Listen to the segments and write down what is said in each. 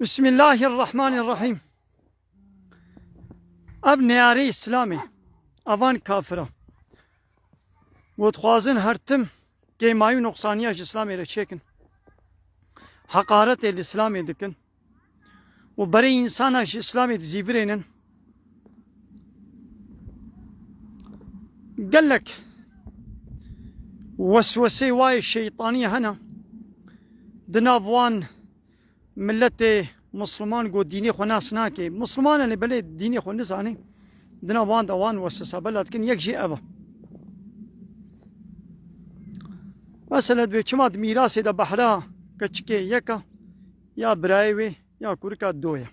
بسم الله الرحمن الرحیم. اب نیاری اسلامی اوان کافره وتخوازن هرتم که مایو نقصانیاش اسلامی را چکن حقارت الاسلامی دکن و برای انساناش اسلامی زیبرینن قال لك وسوسه واي الشيطانيه هنا دنابوان ملت مسلمان قو ديني خو ناس ناكي مسلمان اللي بلد ديني خو نزاني دنابوان دوان وسوسه بلد كن يكشي ابا مثلا بيشماد ميراثي دا بحرا كتشكي يكا يا برايوي يا كوركا دويا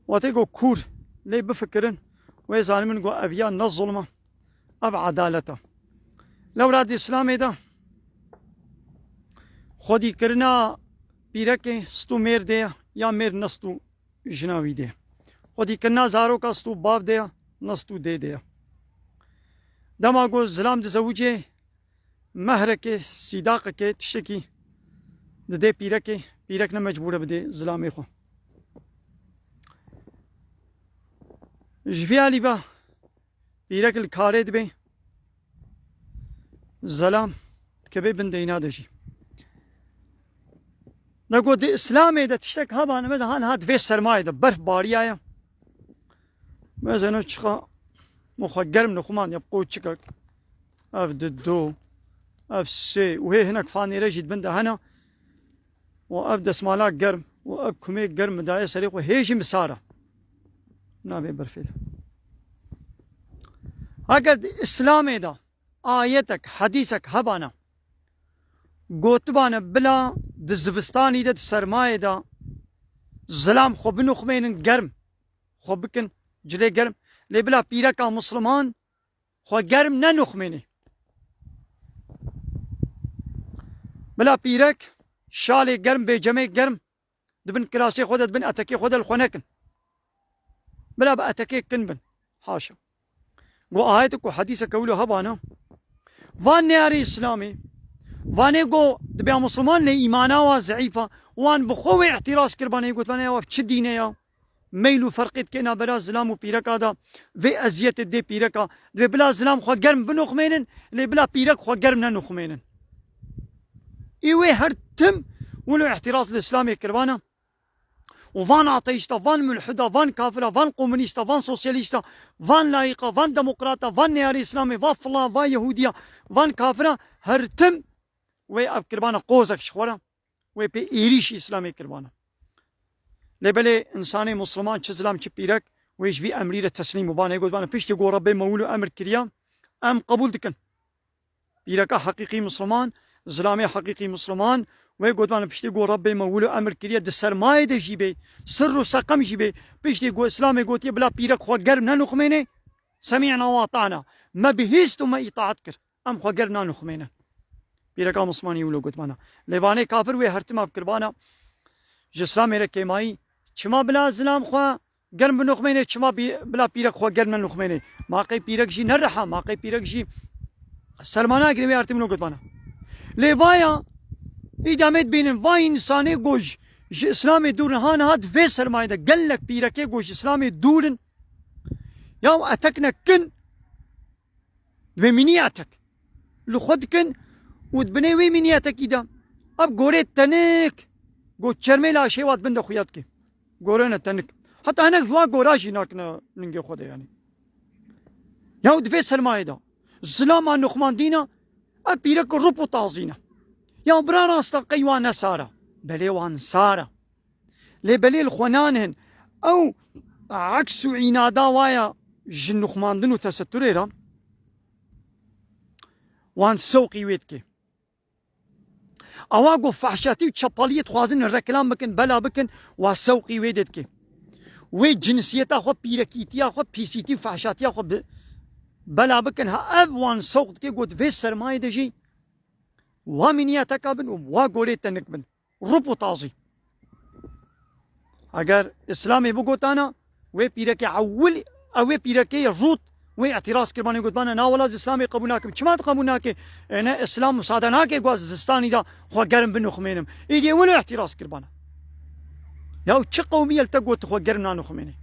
واتيقو كور لي بفكرن وي ظالمن قو ابيا نظلمه اب عدالته لو راد اسلامي دا خودي كرنا پیرک ستو میر دیا یا میر نستو جناوی دیا خودی کرنا زارو کا ستو باب دیا نستو دے دیا دما گو زلام د زوجه مهر کے صداق کے تشکی دے پیرک نہ مجبور بده زلام خو جویالی با پیرک الکاره دبه زلام کبه بندینا دشی نقول دي اسلامي ده تشتك هبا انا مثلا هاد في سرماي ده برف باري ايا مثلا تشخا مخا قرم نخمان يبقو تشكك اف دو اف سي وهي هناك فاني رجد بنده هنا وابدا اسمالاك قرم واب كميك قرم داية سريق وهيجي مسارة نابي برفيد اگر اسلامي ده آيتك حديثك هبانا قوتبانا بلا دزبستاني ده سرمایه ده ظلام خو بنخمين گرم خو بكن جلي گرم لي بلا پیرکا مسلمان خو گرم ننخميني بلا پیرک شالي گرم بجمع گرم دبن كراسي خود دبن اتكي خود الخنكن بلا باتكي كنبن حاشا قو آيتك وحديثك قولو هبانا وان نياري اسلامي وانه گو دبیا مسلمان نه ایمانا و ضعیفه وان بخو اعتراض کربانه گوت بانه و چه دینه یا میلو فرقیت که نبرا زلام و پیرکا دا و ازیت دی پیرکا دو بلا زلام خو گرم بنخمینن لی بلا پیرک خو گرم ننخمینن ایوه هر تم ولو اعتراض الاسلامي کربانه وفان عطيشتا فان ملحدا فان كافرة فان قومونيستا فان سوسياليستا فان لايقة فان ديمقراطة فان نياري اسلامي فان فلان فان يهودية فان كافرة هر تم وی اب کربانا قوزک شخورا وی پی ایریش اسلامی کربانا لبلی انسانی مسلمان چه ظلام چه پیرک ویش وی امری را تسلیم بانه گود بانا پیشتی گو رب مولو امر کریا ام قبول دکن پیرکا حقیقی مسلمان ظلامی حقیقی مسلمان وی گود بانا پیشتی گو رب مولو امر کریا د سرمایه ده جیبه سر و سقم جیبه پیشتی گو اسلامی گوتی بلا پیرک خو گرم ننخمینه سمعنا واطعنا ما بهیست و ما اطاعت کر ام خو گرم ننخمینه پیرکا مسلمانی ولو گوت مانا لیوانه کافر وی هرتم اب کربانا جسلام میره کیمایی چما بلا زلام خو گرم بنخمینه چما بلا پیرک خو گرم نخمینه ماقی پیرک جی نرحا ماقی پیرک جی سلمانا گری وی هرتم ولو گوت مانا لیوایا ایدامت بینن وای انسانی گوش اسلام دورن هان هاد وی سرمایه ده گلک پیرکه گوش اسلام دورن یا اتکنا کن و منی اتک لخود کن ودبني وي منياتك كده اب غوريت تنك غو چرمي لا شي وات بند خويات كي غورنا تنك حتى انا جوا غوراش هناك ننجي خده يعني يا ود في سرمايه ده ظلام نخمان دينا اب بيرك روبو تازينا يا برا راست قيوان ساره بلي وان ساره لي بلي الخنانهن او عكس عنادا وايا جن نخمان دنو تستريرا وان سوقي ويتكي اواقو فحشاتي وشبالية خوازن الركلام بكن بلا بكن وسوقي ويدتك وي جنسيتا خو بيركيتيا خو بيسيتي فحشاتيا خو بلا بكن ها اب وان سوقتك قلت في السرماية دجي ومنياتا كابن وواقولي تنكبن ربو طازي اگر اسلامي بقوتانا وي بيركي عول او بيركي روت وی اعتراض کربانی گفت من ناولاز اسلامی قبول نکم چما قبول نکه انا اسلام مساعده نکه گواز زستانی دا خو گرم بنخمینم ایدی ولو اعتراض کربانه يا چه قومية التقوى تخو قرنا نخميني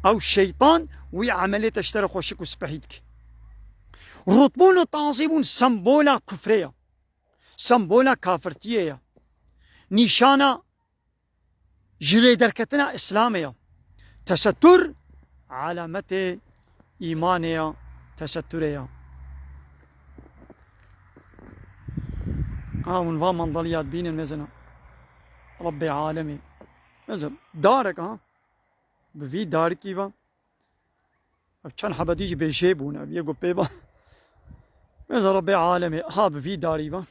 او الشيطان وي عملية تشتري خوشك وسبحيدك رطبون وتعظيمون سمبولا كفرية سمبولا كافرتية نشانا جري دركتنا إسلامية تستر علامة إيمانية تسترية ونظام منضليات بين المزنة ربي عالمي مثلا دارك بفي دارك كيفا كان حبديج بيشيبونا بيجو بيبا مثلا ربي عالمي ها بفي داري با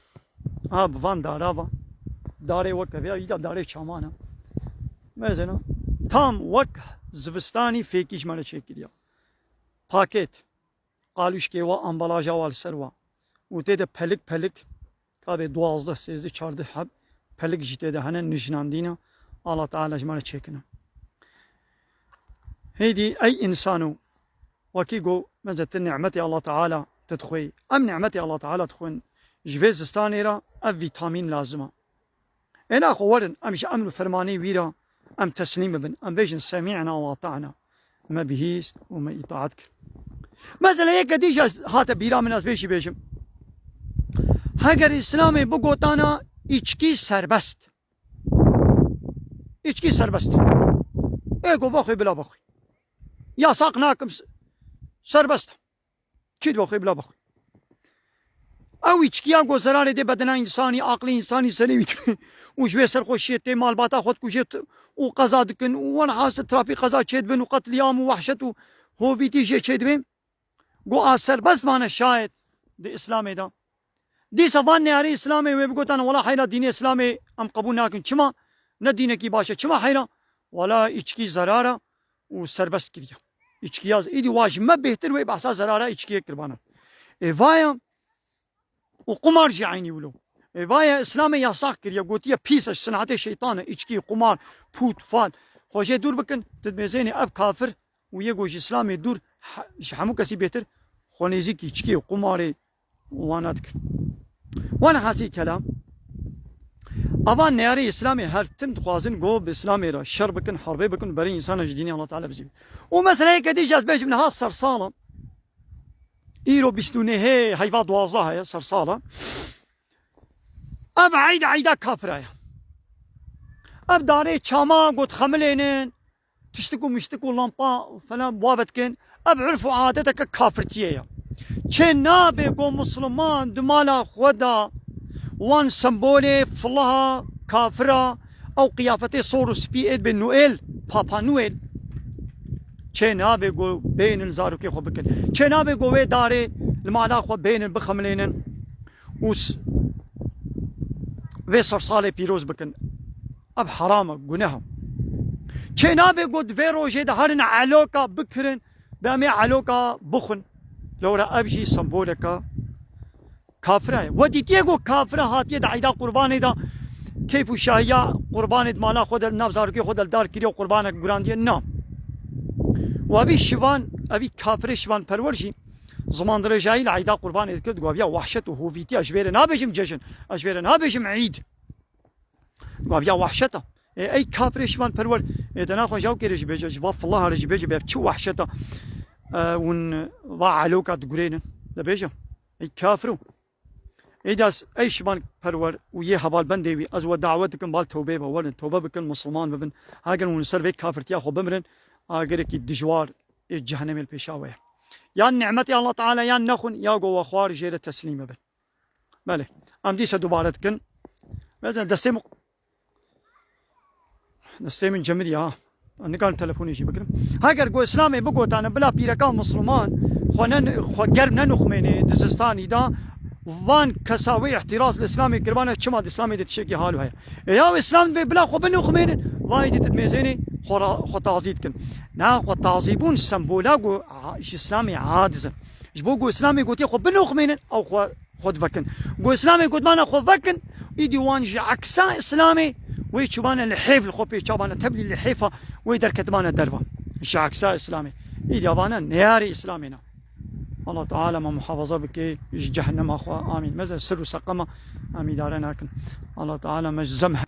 ها بفان دارابا داري وك بيا يدا داري شامانا مثلا تام وك زبستاني فيكيش مالا شكليا باكيت قالوش كيوا امبلاجا والسروا وتيدا بلك بلك قابي 12 13 14 حب بلك جيتيدا هنا نجناندينا الله تعالى جمال تشيكنا هيدي اي انسانو وكيقو مزت نعمتي الله تعالى تدخوي ام نعمتي الله تعالى تخون جفيزستانيرا ام فيتامين لازمه انا خورن امش امن فرماني ويرا ام تسليم بن ام بيجن سمعنا واطعنا ما بهيست وما اطاعتك مثلا هيك ديجا هاتا بيرا من از بيشي بيجم هاگر اسلامي بگوتانا içki serbest içki serbest ego bakı bile bakı yasak nakim serbest كيد باخي بلا باخي او içkiya گو zarar ede bedena insani aklı insani seni وشوي سرخوشيت مال باتا خود كوشيت وقضاء دكن وانا حاس ترافيق قضاء شيد بن وقتل يام ووحشة هو بيتي شيد بن گو اثر بس معنا شاهد دي اسلامي دا دي سفان نهاري اسلامي ويبقوت انا ولا حيلا دين اسلامي ام قبول ناكن چما نه دينكي باشا چما حيلا ولا içki zarara وسربست كريا içki yaz idi واج ما بهتر وي بحثا zarara içkiye قربانا ايفايا وقمار جي عيني ولو ايفايا اسلامي ياساق كريا قوتيا بيسش صنعتي شيطانه içki قمار فوت فال خوجي دور بكن تدمزيني اب كافر ويجوج اسلامي دور حمو كسي بهتر خونيزيك içki قماري واناتك وانا حاسي كلام أبان نياري إسلامي هر تم تخوازن جو بإسلامي را شر بكن حربي بكن بري إنسان جديني الله تعالى بزيب ومثلا هيك دي جاز بيج من ها الصرصالة إيرو بيستوني هي هيفا دوازة هي صرصالة أب عيدا كافرة أب داري شاما قد خملينين تشتكو مشتكو لامبا فلان بوابتكن أب عرفوا عادتك كافرتية چه نابه گو مسلمان دمالا خدا وان سمبولي فلها كافرة او قيافتي صورو سبيئد بن نويل بابا نويل چه نابه گو بين الزارو كي خو بكن چه نابه گو وي داري المالا خو بين بخملينن وس وي صرصالي بيروز بكن اب حرامه گناه چه نابه گو دوي روجي دهرن علوكا بكرن بامي علوكا بخن لورا ابجي سمبولكا كافره ودي تيجو كافره هاتيه دعيدا قرباني دا كيف وشاهيا قرباني مالا خود النبزاركي خود الدار كريو قربانك براندي نعم وابي شبان ابي كافره شبان پرورشي زمان درجاي لعيدا قرباني كرد غوابيا وحشته هو فيتي اشبير نابجم جشن اشبير نابجم عيد غوابيا وحشته اي كافره شبان پرور ادنا خو جاو كيرج بيج باف الله رج بيج بيبچو وحشته ون وعلوكا تقولين دبيجا اي كافرو ايداس اي شبان پرور ويه حبال بندوي از ودعوتكم بال توبه بولن توبه بكن مسلمان ببن هاجن ونسر بك كافرتيا خو بمرن اگرك دجوار جهنم البيشاويه يا نعمتي الله تعالى يا نخن يا جو اخوار جيره تسليم بن بله ام دي سدوبارتكن مثلا دستم جمدي نقال تلفوني شي بكرم هاجر جو اسلامي بقوت انا بلا بيركا مسلمان خونن خو قرب نخميني دزستاني دا وان كساوي احتراز الاسلامي قربانه چما الاسلامي تشكي حاله هي يا اسلام بلا خو بنخمين وايد تتميزيني خو تعزيدكن نا خو تعذيبون سمبولاغو اسلامي عادز جبوغو اسلامي قلت خو بنخمين او خو خد فكن جو اسلامي قلت ما خو فكن ايدي وانجي عكسا اسلامي وي شبانا الحيف الخوبي شبانا تبلي الحيفه ويدر كتبانا الدرفه شعكسا اسلامي ايدي ابانا نياري اسلامينا الله تعالى ما محافظه بك جهنم اخوا امين ماذا سر سقمه امين دارنا الله تعالى مجزمها